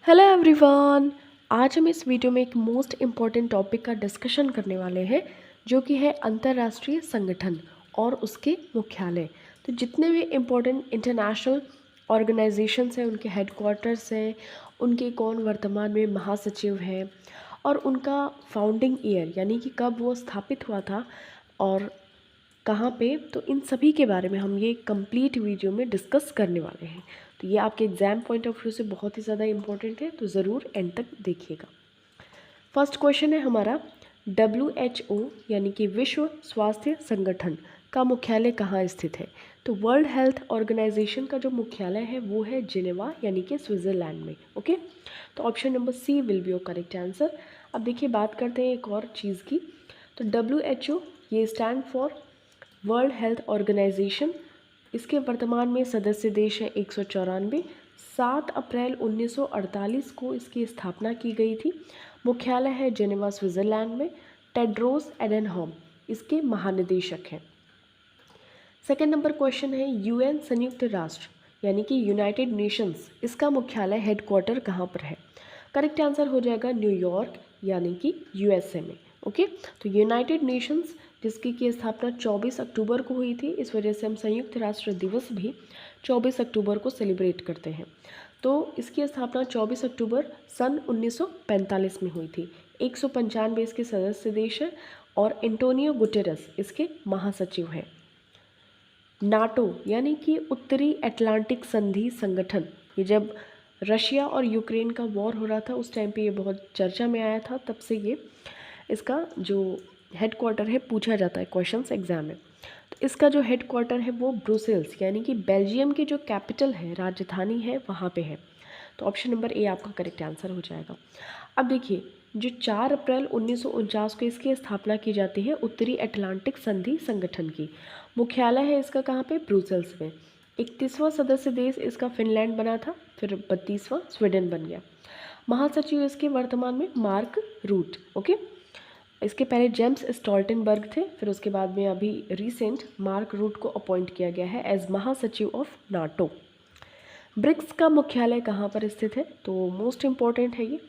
Hello everyone. आज हम इस वीडियो में एक मोस्ट इम्पॉर्टेंट टॉपिक का डिस्कशन करने वाले हैं जो कि है अंतर्राष्ट्रीय संगठन और उसके मुख्यालय। तो जितने भी इम्पोर्टेंट इंटरनेशनल ऑर्गेनाइजेशंस हैं उनके हेडक्वार्टर्स हैं, उनके कौन वर्तमान में महासचिव हैं और उनका फाउंडिंग ईयर यानी कि कब वो स्थापित हुआ था और कहाँ पे, तो इन सभी के बारे में हम ये कंप्लीट वीडियो में डिस्कस करने वाले हैं। तो ये आपके एग्ज़ाम पॉइंट ऑफ व्यू से बहुत ही ज़्यादा इंपॉर्टेंट है, तो ज़रूर एंड तक देखिएगा। फर्स्ट क्वेश्चन है हमारा, WHO यानी कि विश्व स्वास्थ्य संगठन का मुख्यालय कहाँ स्थित है? तो वर्ल्ड हेल्थ ऑर्गेनाइजेशन का जो मुख्यालय है वो है जिनेवा यानी कि स्विट्ज़रलैंड में। ओके, तो option number C will be your correct answer. अब देखिए बात करते हैं एक और चीज़ की। तो WHO ये stand for World Health Organization. इसके वर्तमान में सदस्य देश है 194। 7 अप्रैल 1948 को इसकी स्थापना की गई थी। मुख्यालय है जेनेवा स्विट्ज़रलैंड में। टेड्रोस एडेनहॉम इसके महानिदेशक हैं। सेकेंड नंबर क्वेश्चन है, UN संयुक्त राष्ट्र यानी कि यूनाइटेड नेशंस, इसका मुख्यालय हेडक्वार्टर कहाँ पर है? करेक्ट आंसर हो जाएगा न्यूयॉर्क यानी कि USA में। ओके, तो यूनाइटेड नेशंस जिसकी की स्थापना 24 अक्टूबर को हुई थी, इस वजह से हम संयुक्त राष्ट्र दिवस भी 24 अक्टूबर को सेलिब्रेट करते हैं। तो इसकी स्थापना 24 अक्टूबर सन 1945 में हुई थी। 195 इसके सदस्य देश हैं और एंटोनियो गुटेरस इसके महासचिव हैं। नाटो यानी कि उत्तरी अटलांटिक संधि संगठन, ये जब रशिया और यूक्रेन का वॉर हो रहा था उस टाइम पे ये बहुत चर्चा में आया था, तब से ये इसका जो हेडक्वार्टर है पूछा जाता है क्वेश्चंस एग्जाम में। तो इसका जो हेडक्वार्टर है वो ब्रुसेल्स यानी कि बेल्जियम की जो कैपिटल है, राजधानी है, वहाँ पे है। तो ऑप्शन नंबर ए आपका करेक्ट आंसर हो जाएगा। अब देखिए, जो 4 अप्रैल 1949 को इसकी स्थापना की जाती है उत्तरी अटलांटिक संधि संगठन की, मुख्यालय है इसका कहाँ पे? ब्रुसेल्स में। 31वां सदस्य देश इसका फिनलैंड बना था, फिर 32वां स्वीडन बन गया। महासचिव इसके वर्तमान में मार्क रूट। ओके, इसके पहले जेम्स स्टॉल्टनबर्ग थे, फिर उसके बाद में अभी रिसेंट मार्क रूट को अपॉइंट किया गया है एज महासचिव ऑफ नाटो। ब्रिक्स का मुख्यालय कहाँ पर स्थित है? तो मोस्ट इम्पॉर्टेंट है ये।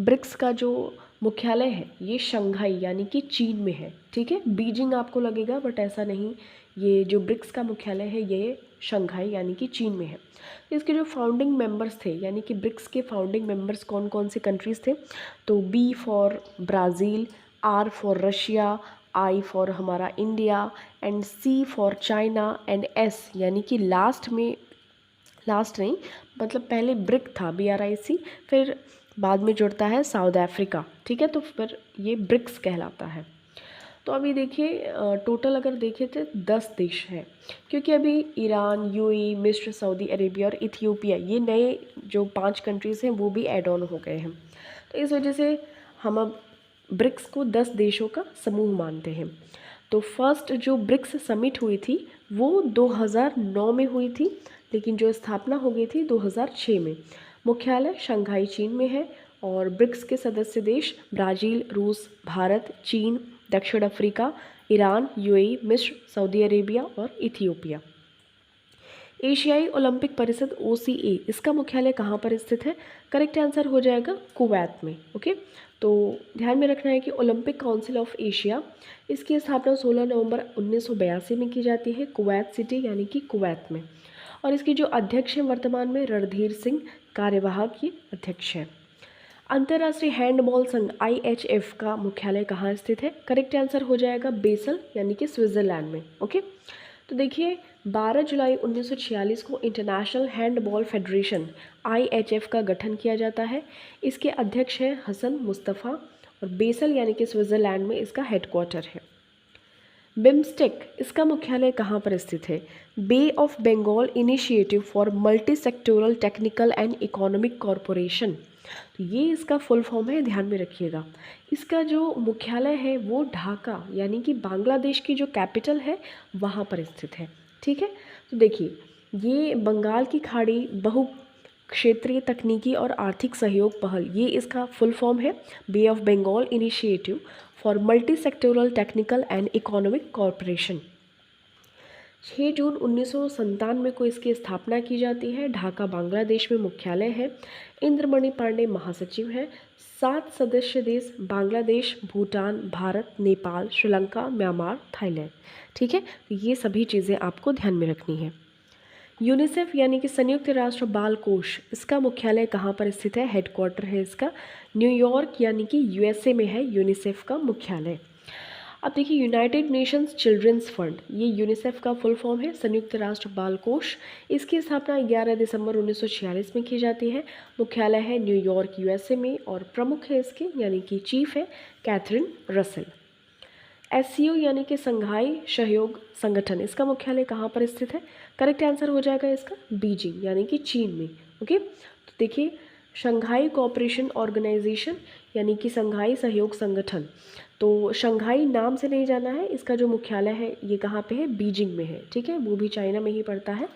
ब्रिक्स का जो मुख्यालय है ये शंघाई यानी कि चीन में है। ठीक है, बीजिंग आपको लगेगा बट ऐसा नहीं, ये जो ब्रिक्स का मुख्यालय है ये शंघाई यानी कि चीन में है। इसके जो फाउंडिंग मेंबर्स थे यानी कि ब्रिक्स के फाउंडिंग मेंबर्स कौन कौन से कंट्रीज़ थे? तो B for Brazil, R for Russia, I for हमारा India and C for China and S यानी कि लास्ट में, लास्ट नहीं मतलब पहले ब्रिक था BRIC, फिर बाद में जुड़ता है साउथ अफ्रीका। ठीक है, तो फिर ये ब्रिक्स कहलाता है। तो अभी देखिए टोटल अगर देखें तो 10 देश हैं, क्योंकि अभी ईरान, UAE, मिस्र, सऊदी अरेबिया और इथियोपिया ये नए जो 5 कंट्रीज़ हैं वो भी ऐड ऑन हो गए हैं। तो इस वजह से हम अब ब्रिक्स को 10 देशों का समूह मानते हैं। तो फर्स्ट जो ब्रिक्स समिट हुई थी वो 2009 में हुई थी, लेकिन जो स्थापना हो गई थी 2006 में। मुख्यालय शंघाई चीन में है और ब्रिक्स के सदस्य देश ब्राज़ील, रूस, भारत, चीन, दक्षिण अफ्रीका, ईरान, UAE, मिस्र, सऊदी अरेबिया और इथियोपिया। एशियाई ओलंपिक परिषद OCA इसका मुख्यालय कहाँ पर स्थित है? करेक्ट आंसर हो जाएगा कुवैत में। ओके, तो ध्यान में रखना है कि ओलंपिक काउंसिल ऑफ एशिया, इसकी स्थापना 16 नवंबर 1982 में की जाती है कुवैत सिटी यानी कि कुवैत में। और इसकी जो अध्यक्ष हैं वर्तमान में रणधीर सिंह, कार्यवाहक ये अध्यक्ष हैं। अंतर्राष्ट्रीय हैंडबॉल संघ IHF का मुख्यालय कहाँ स्थित है? करेक्ट आंसर हो जाएगा बेसल यानी कि स्विट्ज़रलैंड में। ओके, तो देखिए 12 जुलाई 1946 को इंटरनेशनल हैंडबॉल फेडरेशन IHF का गठन किया जाता है। इसके अध्यक्ष हैं हसन मुस्तफ़ा और बेसल यानी कि स्विट्ज़रलैंड में इसका हेडक्वार्टर है। बिम्स्टेक इसका मुख्यालय कहाँ पर स्थित है? Bay of Bengal initiative for multi sectoral technical and economic corporation, तो ये इसका फुल फॉर्म है, ध्यान में रखिएगा। इसका जो मुख्यालय है वो ढाका यानी कि बांग्लादेश की जो कैपिटल है वहाँ पर स्थित है। ठीक है, तो देखिए ये बंगाल की खाड़ी बहु क्षेत्रीय तकनीकी और आर्थिक सहयोग पहल, ये इसका फुल फॉर्म है, Bay of Bengal initiative for multi sectoral technical and economic corporation. 6 जून 1997 को इसकी स्थापना की जाती है। ढाका बांग्लादेश में मुख्यालय है। इंद्रमणि पांडे महासचिव हैं। 7 सदस्य देश बांग्लादेश, भूटान, भारत, नेपाल, श्रीलंका, म्यांमार, थाईलैंड। ठीक है, तो ये सभी चीज़ें आपको ध्यान में रखनी है। यूनिसेफ यानी कि संयुक्त राष्ट्र बाल कोष, इसका मुख्यालय कहाँ पर स्थित है? हेडक्वार्टर है इसका न्यूयॉर्क यानी कि यूएसए में है यूनिसेफ का मुख्यालय। अब देखिए यूनाइटेड नेशंस चिल्ड्रंस फंड, ये यूनिसेफ का फुल फॉर्म है, संयुक्त राष्ट्र बाल कोष। इसकी स्थापना 11 दिसंबर 1946 में की जाती है। मुख्यालय है न्यूयॉर्क यूएसए में और प्रमुख है इसके यानी कि चीफ है कैथरीन रसेल। एससीओ यानी कि संघाई सहयोग संगठन, इसका मुख्यालय कहाँ पर स्थित है? करेक्ट आंसर हो जाएगा इसका बीजिंग यानी कि चीन में। ओके, तो देखिए शंघाई कोऑपरेशन ऑर्गेनाइजेशन यानी कि संघाई सहयोग संगठन, तो शंघाई नाम से नहीं जाना है, इसका जो मुख्यालय है ये कहाँ पे है? बीजिंग में है। ठीक है, वो भी चाइना में ही पड़ता है।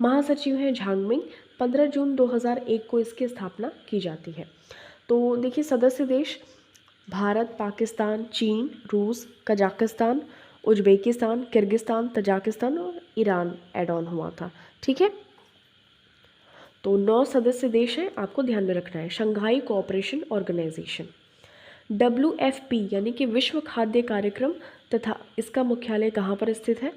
महासचिव हैं झांगमिंग। 15 जून 2001 को इसकी स्थापना की जाती है। तो देखिए सदस्य देश भारत, पाकिस्तान, चीन, रूस, कजाकिस्तान, उज्बेकिस्तान, किर्गिस्तान, तजाकिस्तान और ईरान ऐड ऑन हुआ था। ठीक है, तो 9 सदस्य देश हैं, आपको ध्यान में रखना है। Shanghai cooperation organisation. WFP यानी कि विश्व खाद्य कार्यक्रम तथा इसका मुख्यालय कहाँ पर स्थित है?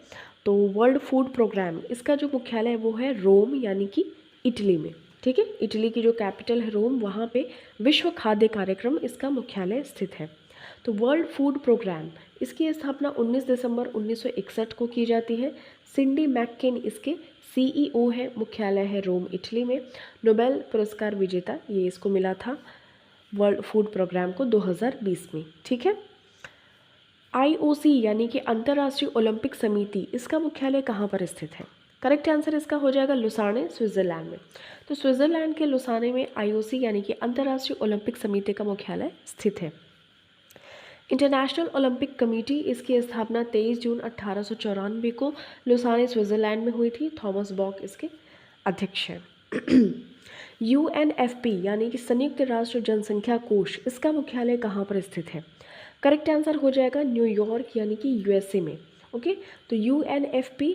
तो वर्ल्ड फूड प्रोग्राम, इसका जो मुख्यालय है वो है रोम यानी कि इटली में। ठीक है, इटली की जो कैपिटल है रोम, वहाँ पे विश्व खाद्य कार्यक्रम इसका मुख्यालय स्थित है। तो वर्ल्ड फूड प्रोग्राम, इसकी स्थापना 19 दिसंबर 1961 को की जाती है। सिंडी मैककेन इसके CEO है, मुख्यालय है रोम इटली में। नोबेल पुरस्कार विजेता ये इसको मिला था वर्ल्ड फूड प्रोग्राम को 2020 में। ठीक है, IOC यानी कि अंतर्राष्ट्रीय ओलंपिक समिति, इसका मुख्यालय कहाँ पर स्थित है? करेक्ट आंसर इसका हो जाएगा लुसाने, स्विट्ज़रलैंड में। तो स्विट्ज़रलैंड के लुसाने में IOC यानी कि अंतर्राष्ट्रीय ओलंपिक समिति का मुख्यालय स्थित है। इंटरनेशनल ओलंपिक कमेटी, इसकी स्थापना 23 जून 1894 को लुसाने स्विट्ज़रलैंड में हुई थी। थॉमस बॉक इसके अध्यक्ष हैं। UNFP यानी कि संयुक्त राष्ट्र जनसंख्या कोष, इसका मुख्यालय कहाँ पर स्थित है? करेक्ट आंसर हो जाएगा न्यूयॉर्क यानी कि यूएसए में। ओके, तो UNFP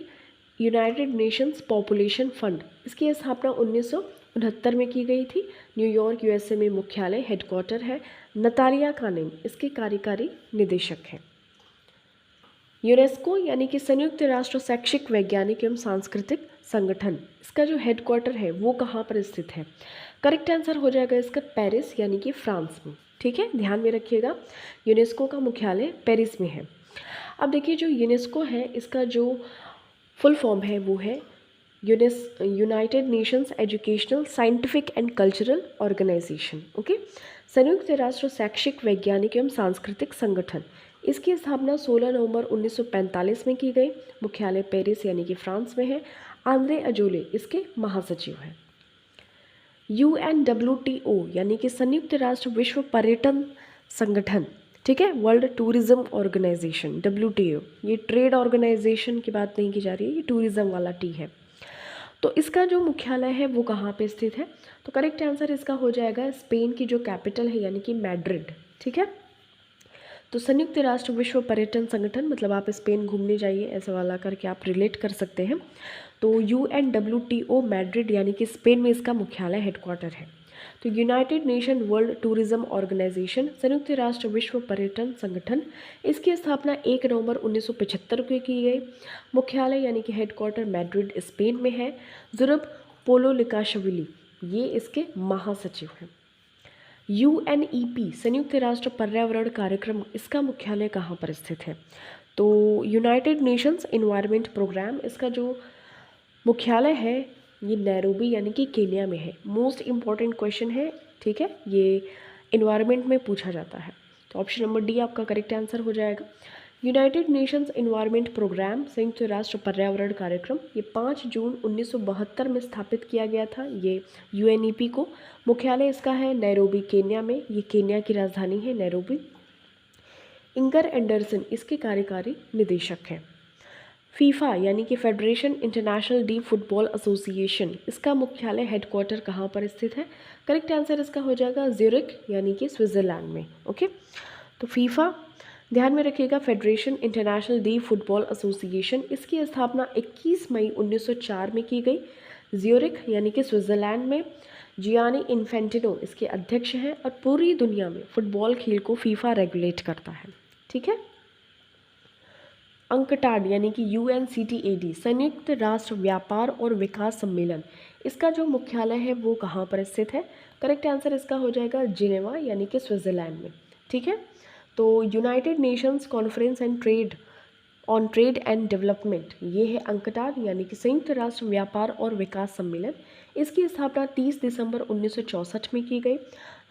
United Nations population fund, इसकी स्थापना 1969 में की गई थी। न्यूयॉर्क यूएसए में मुख्यालय हेडक्वार्टर है। नतालिया कानेम इसके कार्यकारी निदेशक हैं। यूनेस्को यानी कि संयुक्त राष्ट्र शैक्षिक, वैज्ञानिक एवं सांस्कृतिक संगठन, इसका जो हेडक्वार्टर है वो कहाँ पर स्थित है? करेक्ट आंसर हो जाएगा इसका पेरिस यानी कि फ्रांस में। ठीक है, ध्यान में रखिएगा यूनेस्को का मुख्यालय पेरिस में है। अब देखिए जो यूनेस्को है इसका जो फुल फॉर्म है वो है United Nations Educational, Scientific and Cultural Organization. Okay, संयुक्त राष्ट्र शैक्षिक, वैज्ञानिक एवं सांस्कृतिक संगठन, इसकी स्थापना 16 नवंबर 1945 में की गई। मुख्यालय पेरिस यानी कि फ्रांस में है। आंद्रे अजोले इसके महासचिव हैं। UNWTO यानी कि संयुक्त राष्ट्र विश्व पर्यटन संगठन, ठीक है, वर्ल्ड टूरिज्म ऑर्गेनाइजेशन WTO, ये ट्रेड ऑर्गेनाइजेशन की बात नहीं की जा रही है, ये टूरिज्म वाला टी है। तो इसका जो मुख्यालय है वो कहाँ पे स्थित है? तो करेक्ट आंसर इसका हो जाएगा स्पेन की जो कैपिटल है यानी कि मैड्रिड। ठीक है, तो संयुक्त राष्ट्र विश्व पर्यटन संगठन मतलब आप स्पेन घूमने जाइए ऐसा वाला करके आप रिलेट कर सकते हैं। तो UNWTO मैड्रिड यानी कि स्पेन में इसका मुख्यालय हेडक्वार्टर है। तो United Nation World Tourism Organization, संयुक्त राष्ट्र विश्व पर्यटन संगठन, इसकी स्थापना 1 नवंबर 1975 को की गई। मुख्यालय यानी कि हेडक्वार्टर मैड्रिड स्पेन में है। जुरब पोलोलिकाशविली ये इसके महासचिव हैं। UNEP संयुक्त राष्ट्र पर्यावरण कार्यक्रम, इसका मुख्यालय कहाँ पर स्थित है? तो यूनाइटेड नेशंस एनवायरनमेंट प्रोग्राम, इसका जो मुख्यालय है ये नैरोबी यानी कि केन्या में है। मोस्ट इम्पॉर्टेंट क्वेश्चन है, ठीक है, ये एनवायरनमेंट में पूछा जाता है। तो ऑप्शन नंबर डी आपका करेक्ट आंसर हो जाएगा। यूनाइटेड नेशंस एनवायरनमेंट प्रोग्राम, संयुक्त राष्ट्र पर्यावरण कार्यक्रम, ये 5 जून 1972 में स्थापित किया गया था ये UNEP को। मुख्यालय इसका है नैरोबी केन्या में, ये केन्या की राजधानी है नैरोबी। इंगर एंडरसन इसके कार्यकारी निदेशक हैं। फीफा यानी कि federation international D football association, इसका मुख्यालय हेडक्वार्टर कहाँ पर स्थित है? करेक्ट आंसर इसका हो जाएगा ज्यूरिख यानी कि स्विट्ज़रलैंड में। ओके, तो फीफा ध्यान में रखिएगा, federation international D football association, इसकी स्थापना 21 मई 1904 में की गई। ज्यूरिख यानी कि स्विट्ज़रलैंड में जियानी इन्फेंटिनो इसके अध्यक्ष हैं और पूरी दुनिया में फुटबॉल खेल को फीफा रेगुलेट करता है। ठीक है। अंकटाड यानी कि UNCTAD, संयुक्त राष्ट्र व्यापार और विकास सम्मेलन, इसका जो मुख्यालय है वो कहाँ पर स्थित है? करेक्ट आंसर इसका हो जाएगा जिनेवा यानी कि स्विट्ज़रलैंड में। ठीक है। तो United Nations conference and trade on trade and development, ये है अंकटाड यानी कि संयुक्त राष्ट्र व्यापार और विकास सम्मेलन। इसकी स्थापना 30 दिसंबर 1964 में की गई।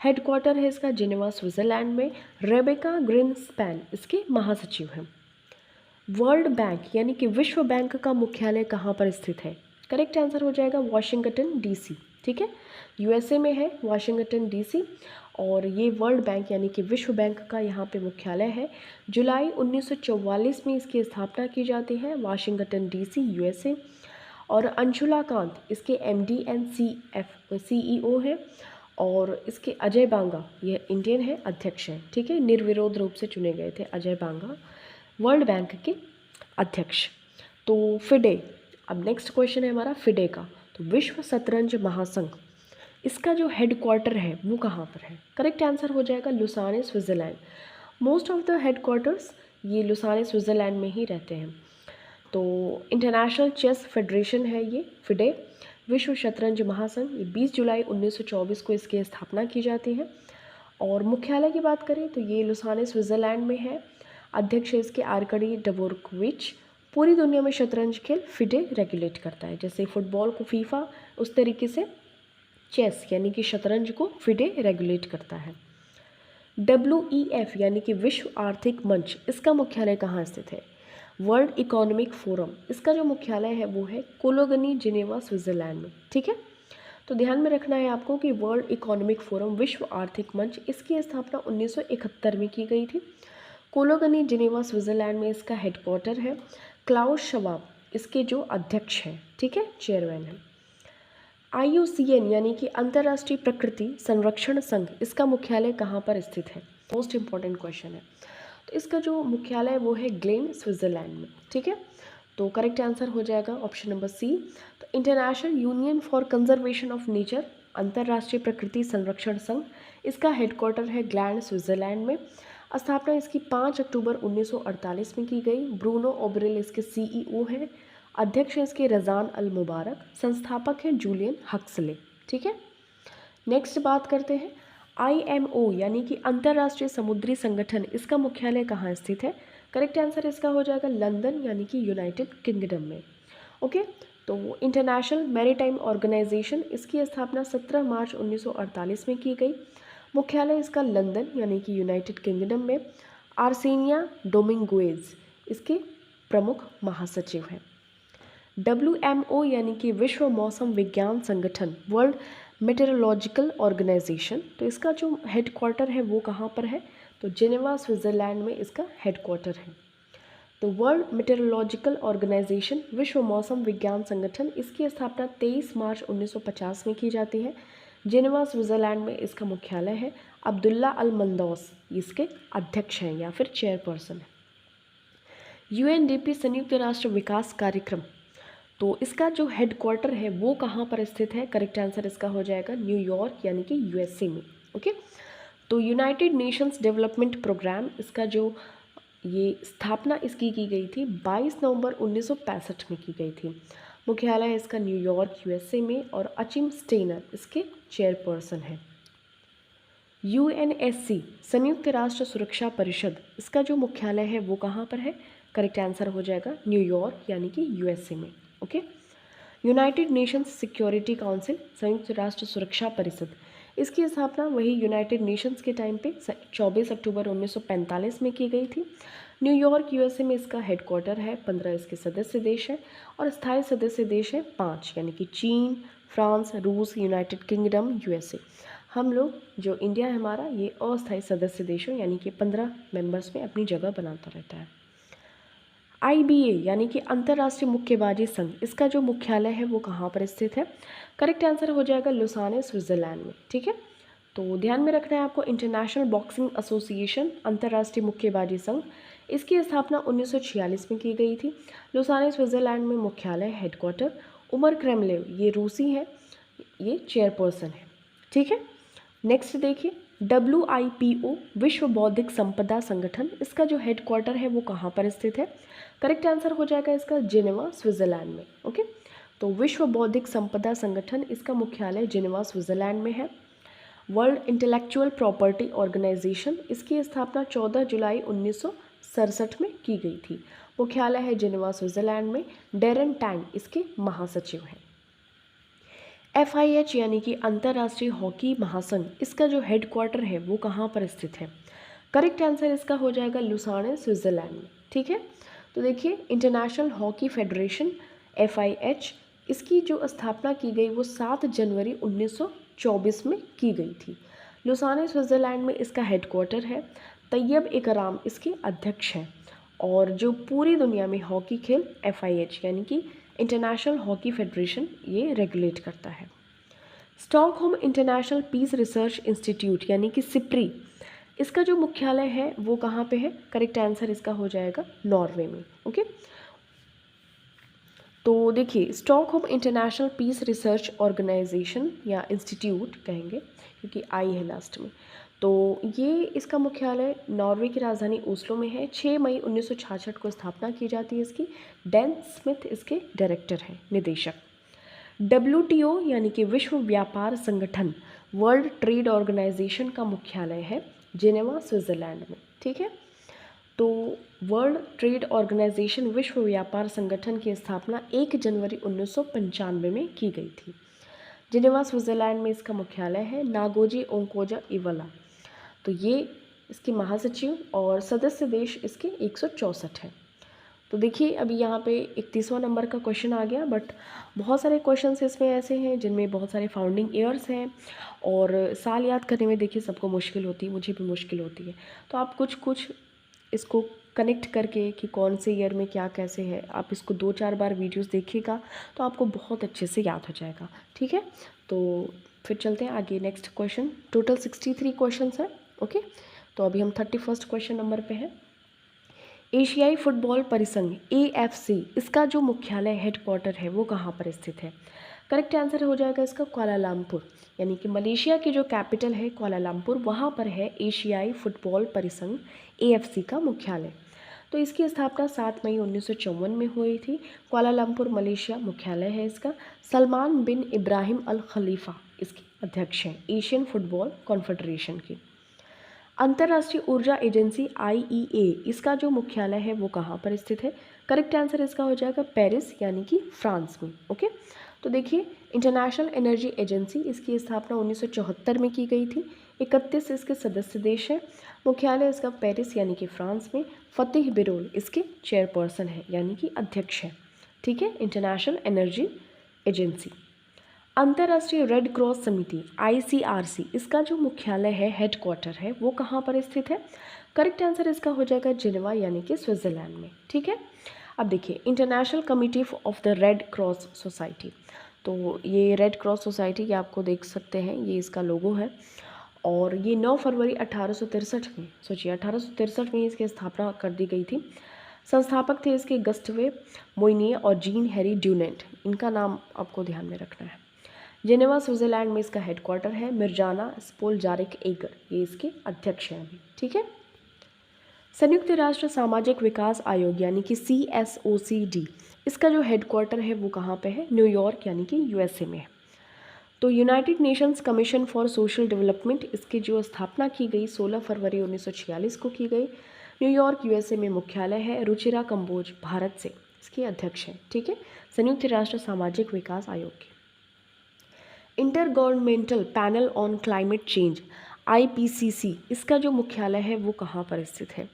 हेडक्वार्टर है इसका जिनेवा स्विट्ज़रलैंड में। रेबेका ग्रिनस्पैन इसके महासचिव हैं। वर्ल्ड बैंक यानी कि विश्व बैंक का मुख्यालय कहाँ पर स्थित है? करेक्ट आंसर हो जाएगा वाशिंगटन DC। ठीक है, USA में है वाशिंगटन DC। और ये वर्ल्ड बैंक यानी कि विश्व बैंक का यहाँ पे मुख्यालय है। जुलाई 1944 में इसकी स्थापना की जाती है, वाशिंगटन DC USA। और अंशुला कांत इसके MD एंड CEO है। और इसके अजय बांगा, ये इंडियन है, अध्यक्ष हैं। ठीक है, निर्विरोध रूप से चुने गए थे अजय बांगा वर्ल्ड बैंक के अध्यक्ष। तो फिडे, अब नेक्स्ट क्वेश्चन है हमारा फिडे का। तो विश्व शतरंज महासंघ, इसका जो हेडक्वार्टर है वो कहाँ पर है? करेक्ट आंसर हो जाएगा Lausanne Switzerland. Most of the headquarters ये लुसाने स्विट्ज़रलैंड में ही रहते हैं। तो इंटरनेशनल चेस फेडरेशन है ये फिडे। विश्व शतरंज महासंघ, ये 20 जुलाई 1924 को इसकी स्थापना की जाती है। और मुख्यालय की बात करें तो ये लुसाने स्विट्ज़रलैंड में है। अध्यक्ष है इसके आर्कडी डवोरकोविच। पूरी दुनिया में शतरंज खेल फिडे रेगुलेट करता है। जैसे फुटबॉल को फीफा, उस तरीके से चेस यानी कि शतरंज को फिडे रेगुलेट करता है। WEF यानी कि विश्व आर्थिक मंच, इसका मुख्यालय कहाँ स्थित है? वर्ल्ड इकोनॉमिक फोरम, इसका जो मुख्यालय है वो है कोलोगनी जिनेवा स्विट्ज़रलैंड में। ठीक है, तो ध्यान में रखना है आपको कि वर्ल्ड इकोनॉमिक फोरम, विश्व आर्थिक मंच, इसकी स्थापना 1971 में की गई थी। कोलोगनी जिनेवा स्विट्ज़रलैंड में इसका हेडक्वार्टर है। क्लाउस शवाब इसके जो अध्यक्ष हैं, ठीक है, चेयरमैन है। IUCN यानी कि अंतर्राष्ट्रीय प्रकृति संरक्षण संघ, इसका मुख्यालय कहाँ पर स्थित है? मोस्ट इंपॉर्टेंट क्वेश्चन है। तो इसका जो मुख्यालय है वो है ग्लेन स्विट्ज़रलैंड में। ठीक है, तो करेक्ट आंसर हो जाएगा ऑप्शन नंबर C। तो international union for conservation of nature, अंतर्राष्ट्रीय प्रकृति संरक्षण संघ, इसका हेडक्वार्टर है ग्लैंड स्विट्ज़रलैंड में। स्थापना इसकी 5 अक्टूबर 1948 में की गई। ब्रूनो ओब्रेल इसके CEO हैं। अध्यक्ष हैं इसके रज़ान अल मुबारक। संस्थापक हैं जूलियन हक्सले। ठीक है, नेक्स्ट बात करते हैं IMO यानी कि अंतर्राष्ट्रीय समुद्री संगठन, इसका मुख्यालय कहाँ स्थित है? करेक्ट आंसर इसका हो जाएगा लंदन यानी कि यूनाइटेड किंगडम में। ओके, तो इंटरनेशनल मैरीटाइम ऑर्गेनाइजेशन, इसकी स्थापना 17 मार्च 1948 में की गई। मुख्यालय इसका लंदन यानी कि यूनाइटेड किंगडम में। आर्सेनिया डोमिंगुएज इसके प्रमुख महासचिव हैं। WMO यानी कि विश्व मौसम विज्ञान संगठन, वर्ल्ड मेटेरोलॉजिकल ऑर्गेनाइजेशन, तो इसका जो हेडक्वार्टर है वो कहाँ पर है? तो जिनेवा स्विट्ज़रलैंड में इसका हेडक्वार्टर है। तो वर्ल्ड मेटेरोलॉजिकल ऑर्गेनाइजेशन, विश्व मौसम विज्ञान संगठन, इसकी स्थापना 23 मार्च 1950 में की जाती है। जिनेवा स्विट्ज़रलैंड में इसका मुख्यालय है। अब्दुल्ला अल मंदौस इसके अध्यक्ष हैं या फिर चेयरपर्सन है। UNDP संयुक्त राष्ट्र विकास कार्यक्रम, तो इसका जो हेडक्वार्टर है वो कहाँ पर स्थित है? करेक्ट आंसर इसका हो जाएगा न्यूयॉर्क यानी कि USA में। ओके, तो यूनाइटेड नेशंस डेवलपमेंट प्रोग्राम, इसका जो ये स्थापना इसकी की गई थी 22 नवंबर 1965 में की गई थी। मुख्यालय है इसका न्यूयॉर्क USA में। और अचिम स्टेनर इसके चेयरपर्सन है। UNSC संयुक्त राष्ट्र सुरक्षा परिषद, इसका जो मुख्यालय है वो कहाँ पर है? करेक्ट आंसर हो जाएगा न्यूयॉर्क यानी कि USA में। Okay, United Nations security council, संयुक्त राष्ट्र सुरक्षा परिषद, इसकी स्थापना वही यूनाइटेड नेशंस के टाइम पे 24 अक्टूबर 1945 में की गई थी। न्यूयॉर्क USA में इसका हेडक्वार्टर है। 15 इसके सदस्य देश हैं और स्थायी सदस्य देश हैं 5 यानी कि चीन, फ्रांस, रूस, यूनाइटेड किंगडम, USA। हम लोग जो इंडिया है हमारा, ये अस्थायी सदस्य देशों यानी कि 15 मेंबर्स में अपनी जगह बनाता रहता है। IBA यानी कि अंतर्राष्ट्रीय मुक्केबाजी संघ, इसका जो मुख्यालय है वो कहाँ पर स्थित है? करेक्ट आंसर हो जाएगा लुसाने स्विट्ज़रलैंड में। ठीक है, तो ध्यान में रखना है आपको, इंटरनेशनल बॉक्सिंग एसोसिएशन, अंतर्राष्ट्रीय मुक्केबाजी संघ, इसकी स्थापना 1946 में की गई थी। लुसाने स्विट्ज़रलैंड में मुख्यालय, हेडक्वार्टर। उमर क्रेमलेव, ये रूसी है, ये चेयरपर्सन है। ठीक है, नेक्स्ट देखिए, WIPO, विश्व बौद्धिक संपदा संगठन, इसका जो हेडक्वार्टर है वो कहाँ पर स्थित है? करेक्ट आंसर हो जाएगा इसका जिनेवा, स्विट्ज़रलैंड में। ओके, तो विश्व बौद्धिक संपदा संगठन, इसका मुख्यालय जिनेवा, स्विट्ज़रलैंड में है। वर्ल्ड इंटेलेक्चुअल प्रॉपर्टी ऑर्गेनाइजेशन, इसकी स्थापना 14 जुलाई 1967 में की गई थी। मुख्यालय है जिनेवा, स्विट्ज़रलैंड में। डेरन टैंग इसके महासचिव हैं। FIH यानी कि अंतर्राष्ट्रीय हॉकी महासंघ, इसका जो हेडक्वार्टर है वो कहाँ पर स्थित है? करेक्ट आंसर इसका हो जाएगा लुसाने, स्विट्ज़रलैंड में। ठीक है, तो देखिए, इंटरनेशनल हॉकी फेडरेशन FIH, इसकी जो स्थापना की गई वो 7 जनवरी 1924 में की गई थी। लुसाने, स्विट्ज़रलैंड में इसका हेडक्वार्टर है। तैयब इकराम इसके अध्यक्ष हैं। और जो पूरी दुनिया में हॉकी खेल FIH यानी कि इंटरनेशनल हॉकी फेडरेशन ये रेगुलेट करता है। Stockholm International Peace Research Institute यानी कि सिप्री, इसका जो मुख्यालय है वो कहाँ पे है? करेक्ट आंसर इसका हो जाएगा नॉर्वे में। ओके, तो देखिए, Stockholm International Peace Research Organization या इंस्टीट्यूट कहेंगे क्योंकि आई है लास्ट में, तो ये इसका मुख्यालय नॉर्वे की राजधानी ओस्लो में है। 6 मई 1966 को स्थापना की जाती है इसकी। डैन स्मिथ इसके डायरेक्टर हैं, निदेशक। WTO यानी कि विश्व व्यापार संगठन, वर्ल्ड ट्रेड ऑर्गेनाइजेशन का मुख्यालय है जिनेवा, स्विट्ज़रलैंड में। ठीक है, तो वर्ल्ड ट्रेड ऑर्गेनाइजेशन, विश्व व्यापार संगठन की स्थापना 1 जनवरी 1995 में की गई थी। जिनेवा, स्विट्ज़रलैंड में इसका मुख्यालय है। नागोजी ओंकोजा इवला, तो ये इसके महासचिव और सदस्य देश इसके 164 हैं। तो देखिए, अभी यहाँ पे 31वां नंबर का क्वेश्चन आ गया, बट बहुत सारे क्वेश्चंस इसमें ऐसे हैं जिनमें बहुत सारे फाउंडिंग ईयर्स हैं और साल याद करने में देखिए सबको मुश्किल होती है, मुझे भी मुश्किल होती है। तो आप कुछ कुछ इसको कनेक्ट करके कि कौन से ईयर में क्या कैसे है, आप इसको 2-4 बार वीडियोस देखिएगा तो आपको बहुत अच्छे से याद हो जाएगा। ठीक है, तो फिर चलते हैं आगे। नेक्स्ट क्वेश्चन, टोटल 63 क्वेश्चन है। ओके, तो अभी हम 31 क्वेश्चन नंबर पे हैं। एशियाई फुटबॉल परिसंघ AFC, इसका जो मुख्यालय हेडक्वार्टर है वो कहाँ पर स्थित है? करेक्ट आंसर हो जाएगा इसका कुआलालंपुर, यानी कि मलेशिया की जो कैपिटल है कुआलालंपुर, वहाँ पर है एशियाई फुटबॉल परिसंघ AFC का मुख्यालय। तो इसकी स्थापना 7 मई 1954 में हुई थी। कुआलालंपुर, मलेशिया मुख्यालय है इसका। सलमान बिन इब्राहिम अल खलीफा इसके अध्यक्ष हैं एशियन फुटबॉल कॉन्फेडरेशन की। अंतर्राष्ट्रीय ऊर्जा एजेंसी IEA, इसका जो मुख्यालय है वो कहाँ पर स्थित है? करेक्ट आंसर इसका हो जाएगा पेरिस यानी कि फ्रांस में। ओके, तो देखिए, इंटरनेशनल एनर्जी एजेंसी, इसकी स्थापना 1974 में की गई थी। 31 इसके सदस्य देश हैं। मुख्यालय इसका पेरिस यानी कि फ्रांस में। फतेह बिरोल इसके चेयरपर्सन है यानी कि अध्यक्ष हैं। ठीक है, इंटरनेशनल एनर्जी एजेंसी। अंतर्राष्ट्रीय रेड क्रॉस समिति ICRC, इसका जो मुख्यालय है, हेडक्वार्टर है, वो कहाँ पर स्थित है? करेक्ट आंसर इसका हो जाएगा जिनेवा यानी कि स्विट्ज़रलैंड में। ठीक है, अब देखिए, international committee of the red cross society, तो ये रेड क्रॉस सोसाइटी ये आपको देख सकते हैं, ये इसका लोगो है। और ये 9 फरवरी 1863 में, सोचिए 1863 में इसकी स्थापना कर दी गई थी। संस्थापक थे इसके गस्टवे मोइनिए और जीन हैरी ड्यूनेंट, इनका नाम आपको ध्यान में रखना है। जिनेवा, स्विट्ज़रलैंड में इसका हेडक्वार्टर है। मिर्जाना स्पोलजारिक एगर, ये इसके अध्यक्ष हैं अभी। ठीक है, संयुक्त राष्ट्र सामाजिक विकास आयोग यानी कि CSOCD, इसका जो हेडक्वार्टर है वो कहाँ पे है? न्यूयॉर्क यानी कि USA में है। तो United Nations commission for social development, इसकी जो स्थापना की गई 16 फरवरी 1946 को की गई। न्यूयॉर्क USA में मुख्यालय है। रुचिरा कंबोज भारत से इसके अध्यक्ष हैं। ठीक है, संयुक्त राष्ट्र सामाजिक विकास आयोग के। Inter governmental panel on climate change IPCC, इसका जो मुख्यालय है वो कहाँ पर स्थित है?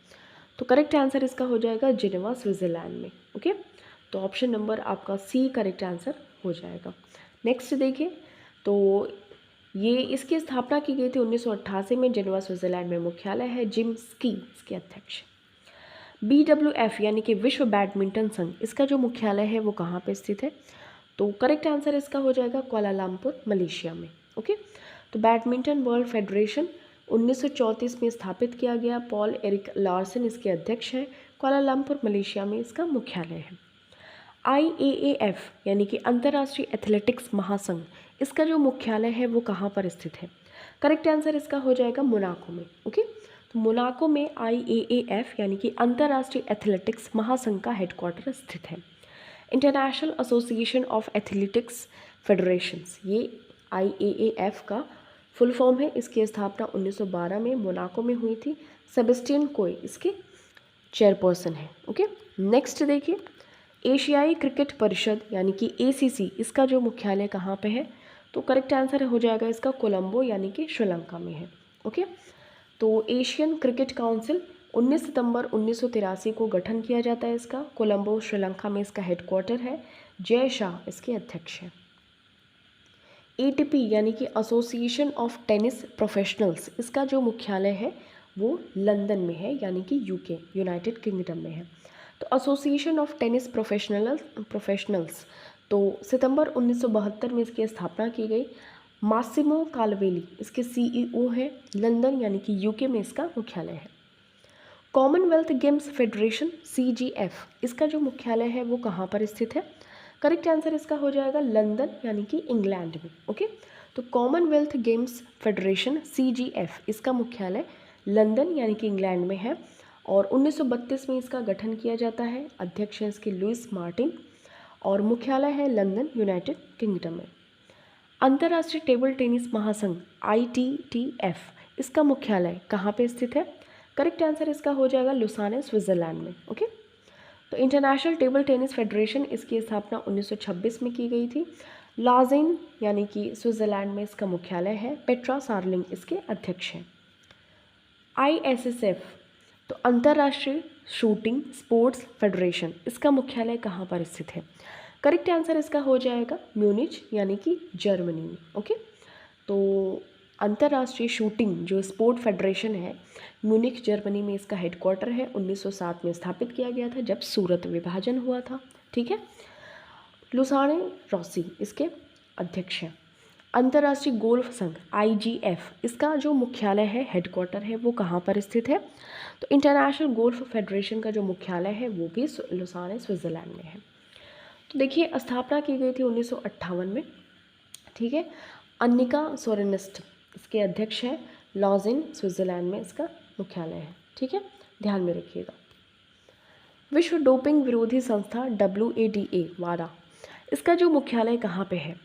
तो करेक्ट आंसर इसका हो जाएगा जिनेवा, स्विट्ज़रलैंड में। ओके, तो ऑप्शन नंबर आपका C करेक्ट आंसर हो जाएगा। नेक्स्ट देखिए, तो ये इसकी स्थापना की गई थी 1988 में। जिनेवा, स्विट्ज़रलैंड में मुख्यालय है। जिम स्की इसके अध्यक्ष। BWF यानी कि विश्व बैडमिंटन संघ, इसका जो मुख्यालय है वो कहाँ पर स्थित है? तो करेक्ट आंसर इसका हो जाएगा कुआलालंपुर, मलेशिया में। ओके, तो बैडमिंटन वर्ल्ड फेडरेशन 1934 में स्थापित किया गया। पॉल एरिक लार्सन इसके अध्यक्ष हैं। कुआलालंपुर मलेशिया में इसका मुख्यालय है। IAAF यानी कि अंतर्राष्ट्रीय एथलेटिक्स महासंघ, इसका जो मुख्यालय है वो कहाँ पर स्थित है? करेक्ट आंसर इसका हो जाएगा मोनाको में। ओके, तो मोनाको में IAAF यानी कि अंतर्राष्ट्रीय एथलेटिक्स महासंघ का हेडक्वार्टर स्थित है। International association of athletics federations, ये IAAF का फुल फॉर्म है। इसकी स्थापना 1912 में मोनाको में हुई थी। सेबेस्टियन कोय इसके चेयरपर्सन है। ओके, नेक्स्ट देखिए, एशियाई क्रिकेट परिषद यानी कि ACC, इसका जो मुख्यालय कहाँ पे है? तो करेक्ट आंसर हो जाएगा इसका कोलंबो यानी कि श्रीलंका में है। ओके, तो एशियन क्रिकेट काउंसिल 19 सितंबर 1983 को गठन किया जाता है इसका। कोलंबो श्रीलंका में इसका हेडक्वार्टर है। जय शाह इसके अध्यक्ष हैं। ATP यानी कि एसोसिएशन ऑफ टेनिस प्रोफेशनल्स, इसका जो मुख्यालय है वो लंदन में है यानी कि UK यूनाइटेड किंगडम में है। तो एसोसिएशन ऑफ टेनिस प्रोफेशनल्स तो सितंबर 1972 में इसकी स्थापना की गई। मासिमो कालवेली इसके CEO हैं। लंदन यानी कि UK में इसका मुख्यालय है। कॉमनवेल्थ गेम्स फेडरेशन CGF, इसका जो मुख्यालय है वो कहाँ पर स्थित है? करेक्ट आंसर इसका हो जाएगा लंदन यानी कि इंग्लैंड में। ओके, तो कॉमनवेल्थ गेम्स फेडरेशन CGF, इसका मुख्यालय लंदन यानी कि इंग्लैंड में है और 1932 में इसका गठन किया जाता है। अध्यक्ष हैं इसके लुइस मार्टिन और मुख्यालय है लंदन यूनाइटेड किंगडम में। अंतर्राष्ट्रीय टेबल टेनिस महासंघ ITTF, इसका मुख्यालय कहाँ पे स्थित है? करेक्ट आंसर इसका हो जाएगा लुसाने स्विट्जरलैंड में। ओके, तो इंटरनेशनल टेबल टेनिस फेडरेशन, इसकी स्थापना 1926 में की गई थी। लाजेन यानी कि स्विट्जरलैंड में इसका मुख्यालय है। पेट्रा सार्लिंग इसके अध्यक्ष हैं। ISSF तो अंतर्राष्ट्रीय शूटिंग स्पोर्ट्स फेडरेशन, इसका मुख्यालय कहाँ पर स्थित है? करेक्ट आंसर इसका हो जाएगा म्यूनिच यानी कि जर्मनी में। ओके, तो अंतर्राष्ट्रीय शूटिंग जो स्पोर्ट फेडरेशन है म्यूनिच जर्मनी में इसका हेडक्वार्टर है। 1907 में स्थापित किया गया था जब सूरत विभाजन हुआ था। ठीक है, लुसाने रॉसी इसके अध्यक्ष हैं। अंतर्राष्ट्रीय गोल्फ संघ IGF, इसका जो मुख्यालय है हेडक्वार्टर है वो कहाँ पर स्थित है? तो इंटरनेशनल गोल्फ फेडरेशन का जो मुख्यालय है वो भी लुसाने स्विट्जरलैंड में है। तो देखिए, स्थापना की गई थी 1958 में। ठीक है, अन्निका सोरेनिस्ट इसके अध्यक्ष हैं। लॉजेन स्विट्जरलैंड में इसका मुख्यालय है। ठीक है, ध्यान में रखिएगा। विश्व डोपिंग विरोधी संस्था WADA वाडा, इसका जो मुख्यालय कहाँ पे है?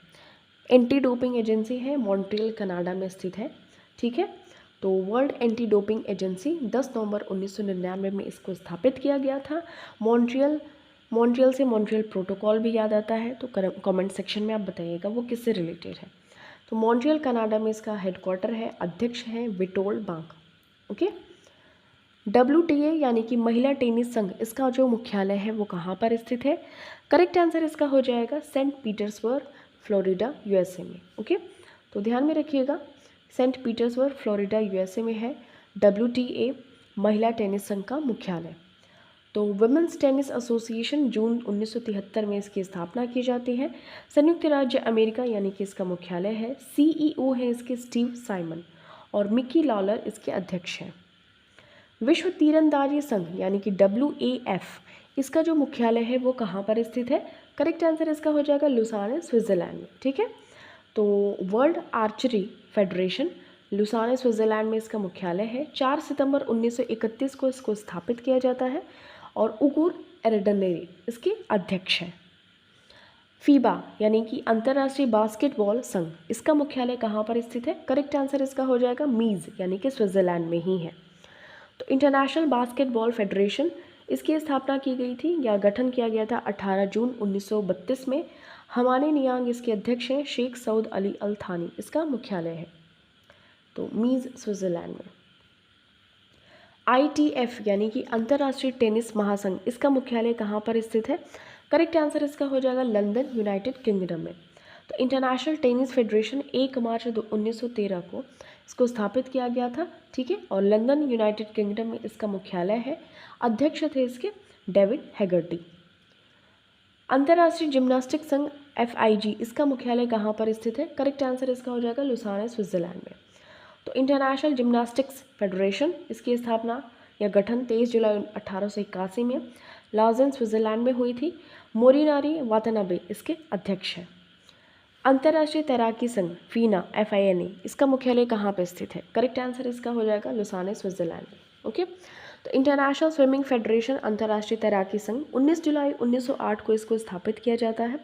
एंटी डोपिंग एजेंसी है, मॉन्ट्रियल कनाडा में स्थित है। ठीक है, तो वर्ल्ड एंटी डोपिंग एजेंसी 10 नवंबर 1999 में इसको स्थापित किया गया था। मॉन्ट्रियल से मॉन्ट्रियल प्रोटोकॉल भी याद आता है, तो कमेंट सेक्शन में आप बताइएगा वो किससे रिलेटेड है। तो मॉन्ट्रियल कनाडा में इसका हेडक्वार्टर है। अध्यक्ष हैं विटोल्ड बांक। ओके, WTA यानी कि महिला टेनिस संघ, इसका जो मुख्यालय है वो कहाँ पर स्थित है? करेक्ट आंसर इसका हो जाएगा सेंट पीटर्सबर्ग फ्लोरिडा USA में। ओके, तो ध्यान में रखिएगा, सेंट पीटर्सबर्ग फ्लोरिडा USA में है WTA महिला टेनिस संघ का मुख्यालय। तो वुमेन्स टेनिस एसोसिएशन जून 1973 में इसकी स्थापना की जाती है। संयुक्त राज्य अमेरिका यानी कि इसका मुख्यालय है। CEO है इसके स्टीव साइमन और मिकी लॉलर इसके अध्यक्ष हैं। विश्व तीरंदाजी संघ यानी कि WAF, इसका जो मुख्यालय है वो कहाँ पर स्थित है? करेक्ट आंसर इसका हो जाएगा लुसाने स्विट्जरलैंड में। ठीक है, तो world archery federation Lausanne Switzerland में इसका मुख्यालय है। 4 सितंबर 1931 को इसको स्थापित किया जाता है और उगुर एरडनेरी इसके अध्यक्ष हैं। फीबा यानी कि अंतर्राष्ट्रीय बास्केटबॉल संघ, इसका मुख्यालय कहाँ पर स्थित है? करेक्ट आंसर इसका हो जाएगा मीज़ यानी कि स्विट्जरलैंड में ही है। तो इंटरनेशनल बास्केटबॉल फेडरेशन, इसकी स्थापना की गई थी या गठन किया गया था 18 जून 1932 में। हमाने नियांग इसके अध्यक्ष हैं। शेख सऊद अली अल थानी इसका मुख्यालय है। तो मीज़ स्विट्जरलैंड में। ITF यानी कि अंतर्राष्ट्रीय टेनिस महासंघ, इसका मुख्यालय कहाँ पर स्थित है? करेक्ट आंसर इसका हो जाएगा लंदन यूनाइटेड किंगडम में। तो इंटरनेशनल टेनिस फेडरेशन 1 मार्च 1913 को इसको स्थापित किया गया था। ठीक है, और लंदन यूनाइटेड किंगडम में इसका मुख्यालय है। अध्यक्ष थे इसके डेविड हैगर्टी। अंतर्राष्ट्रीय जिम्नास्टिक संघ FIG इसका मुख्यालय कहाँ पर स्थित है? करेक्ट आंसर इसका हो जाएगा लुसाने, स्विट्ज़रलैंड में। तो इंटरनेशनल जिम्नास्टिक्स फेडरेशन इसकी स्थापना या गठन 23 जुलाई 1881 में लाउजेन, स्विट्ज़रलैंड में हुई थी। मोरिनारी वातनाबे इसके अध्यक्ष हैं। अंतर्राष्ट्रीय तैराकी संघ FINA FINA इसका मुख्यालय कहाँ पर स्थित है? करेक्ट आंसर इसका हो जाएगा लुसाने, स्विट्ज़रलैंड में। ओके, तो इंटरनेशनल स्विमिंग फेडरेशन अंतर्राष्ट्रीय तैराकी संघ 19 जुलाई 1908 को इसको स्थापित किया जाता है।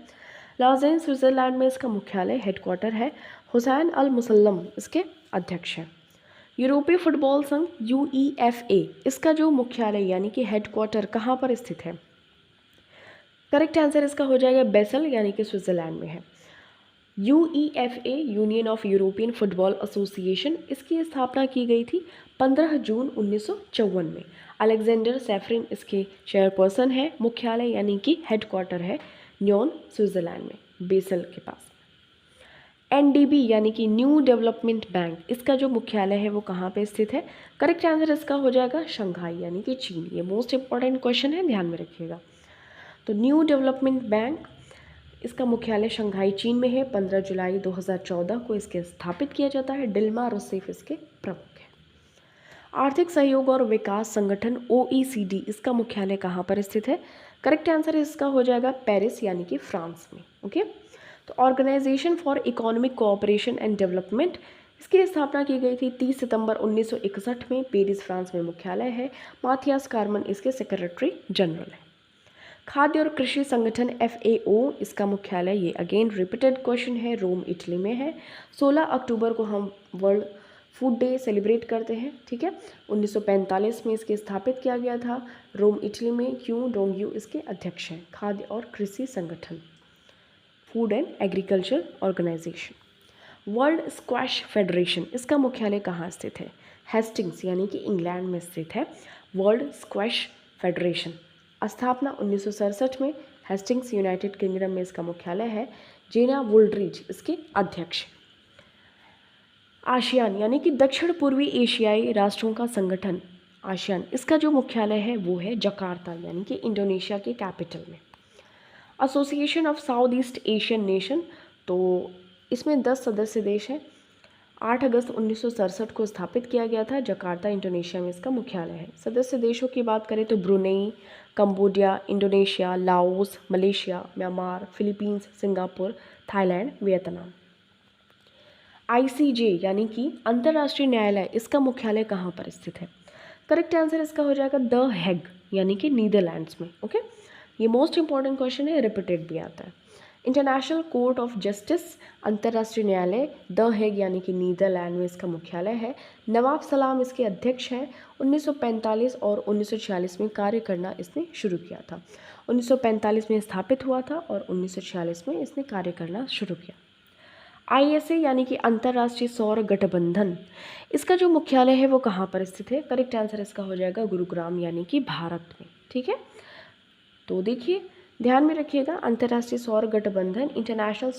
लाउजेन, स्विट्ज़रलैंड में इसका मुख्यालय हेडक्वार्टर है। हुसैन अल मुसल्लम इसके अध्यक्ष हैं। यूरोपीय फुटबॉल संघ UEFA इसका जो मुख्यालय यानी कि हेडक्वार्टर कहाँ पर स्थित है? करेक्ट आंसर इसका हो जाएगा बेसल यानी कि स्विट्ज़रलैंड में है। UEFA union of European football association इसकी स्थापना की गई थी 15 जून 1954 में। अलेक्जेंडर सेफरिन इसके चेयरपर्सन है। मुख्यालय यानी कि हेडक्वार्टर है न्योन, स्विट्ज़रलैंड में, बेसल के पास। NDB यानी कि न्यू डेवलपमेंट बैंक इसका जो मुख्यालय है वो कहाँ पे स्थित है? करेक्ट आंसर इसका हो जाएगा शंघाई यानी कि चीन। ये मोस्ट इंपॉर्टेंट क्वेश्चन है, ध्यान में रखिएगा। तो न्यू डेवलपमेंट बैंक इसका मुख्यालय शंघाई चीन में है। 15 जुलाई 2014 को इसके स्थापित किया जाता है। डिल्मा रूसेफ इसके प्रमुख हैं। आर्थिक सहयोग और विकास संगठन OECD इसका मुख्यालय कहाँ पर स्थित है? करेक्ट आंसर इसका हो जाएगा पेरिस यानी कि फ्रांस में। ओके, तो Organization for Economic Cooperation and Development इसकी स्थापना की गई थी 30 सितंबर 1961 में। पेरिस फ्रांस में मुख्यालय है। माथियास कार्मन इसके सेक्रेटरी जनरल है। खाद्य और कृषि संगठन FAO इसका मुख्यालय, ये अगेन रिपीटेड क्वेश्चन है, रोम इटली में है। 16 अक्टूबर को हम वर्ल्ड फूड डे सेलिब्रेट करते हैं, ठीक है। 1945 में इसके स्थापित किया गया था, रोम इटली में। क्यों? डोंग्यू इसके अध्यक्ष हैं। खाद्य और कृषि संगठन, Food and Agriculture Organization. World Squash Federation इसका मुख्यालय कहाँ स्थित है? हेस्टिंग्स यानी कि इंग्लैंड में स्थित है वर्ल्ड स्क्वैश फेडरेशन। स्थापना 1967 में। हेस्टिंग्स यूनाइटेड किंगडम में इसका मुख्यालय है। जेना वुल्ड्रिज इसके अध्यक्ष। आसियान यानी कि दक्षिण पूर्वी एशियाई राष्ट्रों का संगठन, आसियान इसका जो मुख्यालय है वो है जकार्ता यानी कि इंडोनेशिया के कैपिटल में। Association of south east Asian nation, तो इसमें 10 सदस्य देश हैं। 8 अगस्त 1967 को स्थापित किया गया था। जकार्ता इंडोनेशिया में इसका मुख्यालय है। सदस्य देशों की बात करें तो Brunei, Cambodia, Indonesia, Laos, Malaysia, Myanmar, Philippines, Singapore, Thailand, Vietnam. ICJ यानी कि अंतर्राष्ट्रीय न्यायालय इसका मुख्यालय कहाँ पर स्थित है? करेक्ट आंसर इसका हो जाएगा द हेग यानी कि नीदरलैंड्स में। ओके, ये मोस्ट इंपॉर्टेंट क्वेश्चन है, रिपीटेड भी आता है। इंटरनेशनल कोर्ट ऑफ जस्टिस अंतर्राष्ट्रीय न्यायालय द हेग यानी कि नीदरलैंड में इसका मुख्यालय है। नवाब सलाम इसके अध्यक्ष हैं। 1945 और 1946 में कार्य करना इसने शुरू किया था। 1945 में स्थापित हुआ था और 1946 में इसने कार्य करना शुरू किया। ISA यानी कि अंतर्राष्ट्रीय सौर गठबंधन इसका जो मुख्यालय है वो कहाँ पर स्थित है? करेक्ट आंसर इसका हो जाएगा गुरुग्राम यानी कि भारत में, ठीक है। तो देखिए, ध्यान में रखिएगा, अंतर्राष्ट्रीय सौर गठबंधन इंटरनेशनल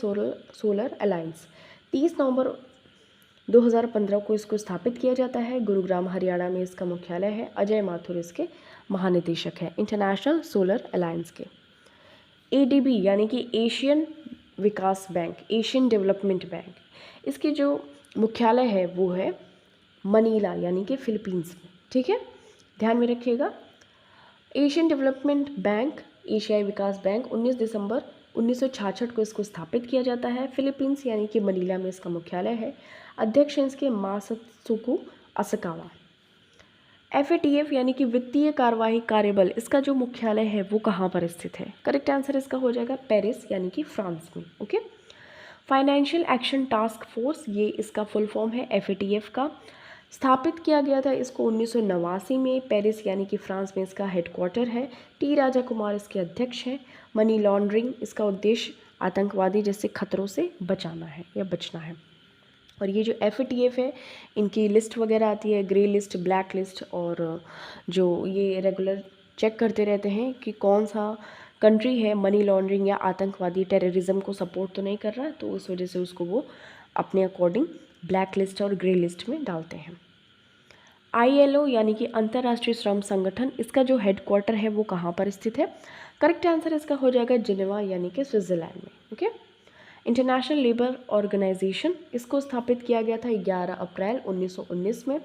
सोलर अलायंस 30 नवंबर 2015 को इसको स्थापित किया जाता है। गुरुग्राम हरियाणा में इसका मुख्यालय है। अजय माथुर इसके महानिदेशक हैं इंटरनेशनल सोलर अलायंस के। ADB यानी कि एशियन विकास बैंक, एशियन डेवलपमेंट बैंक, इसके जो मुख्यालय है वो है मनीला यानी कि फिलीपींस में, ठीक है। ध्यान में रखिएगा, एशियन डेवलपमेंट बैंक, एशियाई विकास बैंक 19 दिसंबर 1966 को इसको स्थापित किया जाता है। फिलीपींस यानी कि मनीला में इसका मुख्यालय है। अध्यक्ष हैं इसके मासात्सुको असाकावा। FATF यानी कि वित्तीय कार्यवाही कार्यबल इसका जो मुख्यालय है वो कहाँ पर स्थित है? करेक्ट आंसर इसका हो जाएगा पेरिस यानी कि फ्रांस में। Okay, financial action task force, ये इसका फुल फॉर्म है FATF का। स्थापित किया गया था इसको 1989 में। पेरिस यानी कि फ्रांस में इसका हेडक्वार्टर है। T राजा कुमार इसके अध्यक्ष हैं। मनी लॉन्ड्रिंग इसका उद्देश्य आतंकवादी जैसे खतरों से बचाना है या बचना है। और ये जो FATF है इनकी लिस्ट वगैरह आती है, ग्रे लिस्ट, ब्लैक लिस्ट, और जो ये रेगुलर चेक करते रहते हैं कि कौन सा कंट्री है मनी लॉन्ड्रिंग या आतंकवादी टेररिज्म को सपोर्ट तो नहीं कर रहा है, तो उस वजह से उसको वो अपने अकॉर्डिंग ब्लैक लिस्ट और ग्रे लिस्ट में डालते हैं। ILO यानी कि अंतर्राष्ट्रीय श्रम संगठन, इसका जो हेडक्वार्टर है वो कहाँ पर स्थित है? करेक्ट आंसर इसका हो जाएगा जिनेवा यानी कि स्विट्ज़रलैंड में। ओके, इंटरनेशनल लेबर ऑर्गेनाइजेशन, इसको स्थापित किया गया था 11 अप्रैल 1919 में।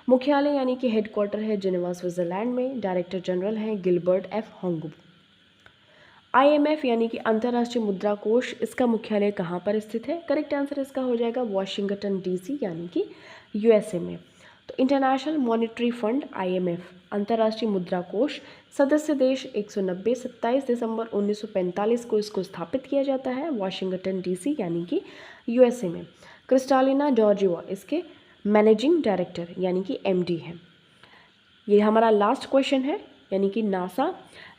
मुख्यालय यानी कि हेडक्वार्टर है जिनेवा स्विट्ज़रलैंड में। डायरेक्टर जनरल हैं गिलबर्ट एफ होंगू। IMF यानी कि अंतर्राष्ट्रीय मुद्रा कोष, इसका मुख्यालय कहाँ पर स्थित है? करेक्ट आंसर इसका हो जाएगा वाशिंगटन DC यानी कि USA में। तो इंटरनेशनल मॉनेटरी फंड IMF, अंतर्राष्ट्रीय मुद्रा कोष, सदस्य देश 190, 27 दिसंबर 1945 को इसको स्थापित किया जाता है वाशिंगटन DC यानी कि USA में। क्रिस्टालिना जॉर्जिवा इसके मैनेजिंग डायरेक्टर यानी कि MD है। ये हमारा लास्ट क्वेश्चन है, यानी कि नासा,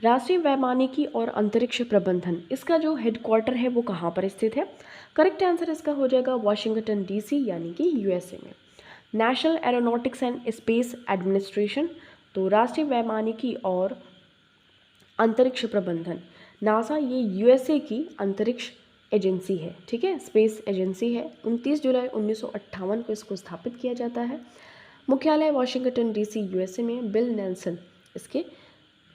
राष्ट्रीय वैमानिकी और अंतरिक्ष प्रबंधन, इसका जो हेडक्वार्टर है वो कहाँ पर स्थित है? करेक्ट आंसर इसका हो जाएगा वाशिंगटन DC यानी कि USA में। National aeronautics and space administration, तो राष्ट्रीय वैमानिकी और अंतरिक्ष प्रबंधन, नासा, ये USA की अंतरिक्ष एजेंसी है, ठीक है, स्पेस एजेंसी है। 29 जुलाई 1958 को इसको स्थापित किया जाता है। मुख्यालय वाशिंगटन DC USA में। बिल नेल्सन इसके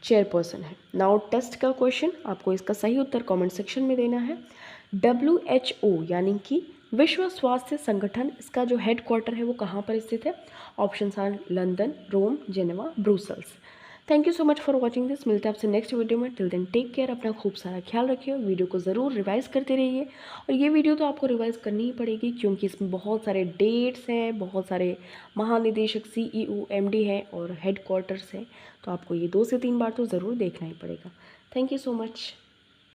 चेयरपर्सन है। नाउ टेस्ट का क्वेश्चन, आपको इसका सही उत्तर कमेंट सेक्शन में देना है। WHO यानी कि विश्व स्वास्थ्य संगठन, इसका जो हेडक्वार्टर है वो कहाँ पर स्थित है? Options are London, Rome, Geneva, Brussels. Thank you so much for watching this. मिलते हैं आपसे नेक्स्ट वीडियो में। टिल देन टेक केयर, अपना खूब सारा ख्याल रखिए। वीडियो को ज़रूर रिवाइज करते रहिए, और ये वीडियो तो आपको रिवाइज करनी ही पड़ेगी क्योंकि इसमें बहुत सारे डेट्स हैं, बहुत सारे महानिदेशक CEO MD हैं और हेडक्वार्टर्स हैं, तो आपको ये 2 से 3 बार तो ज़रूर देखना ही पड़ेगा। Thank you so much.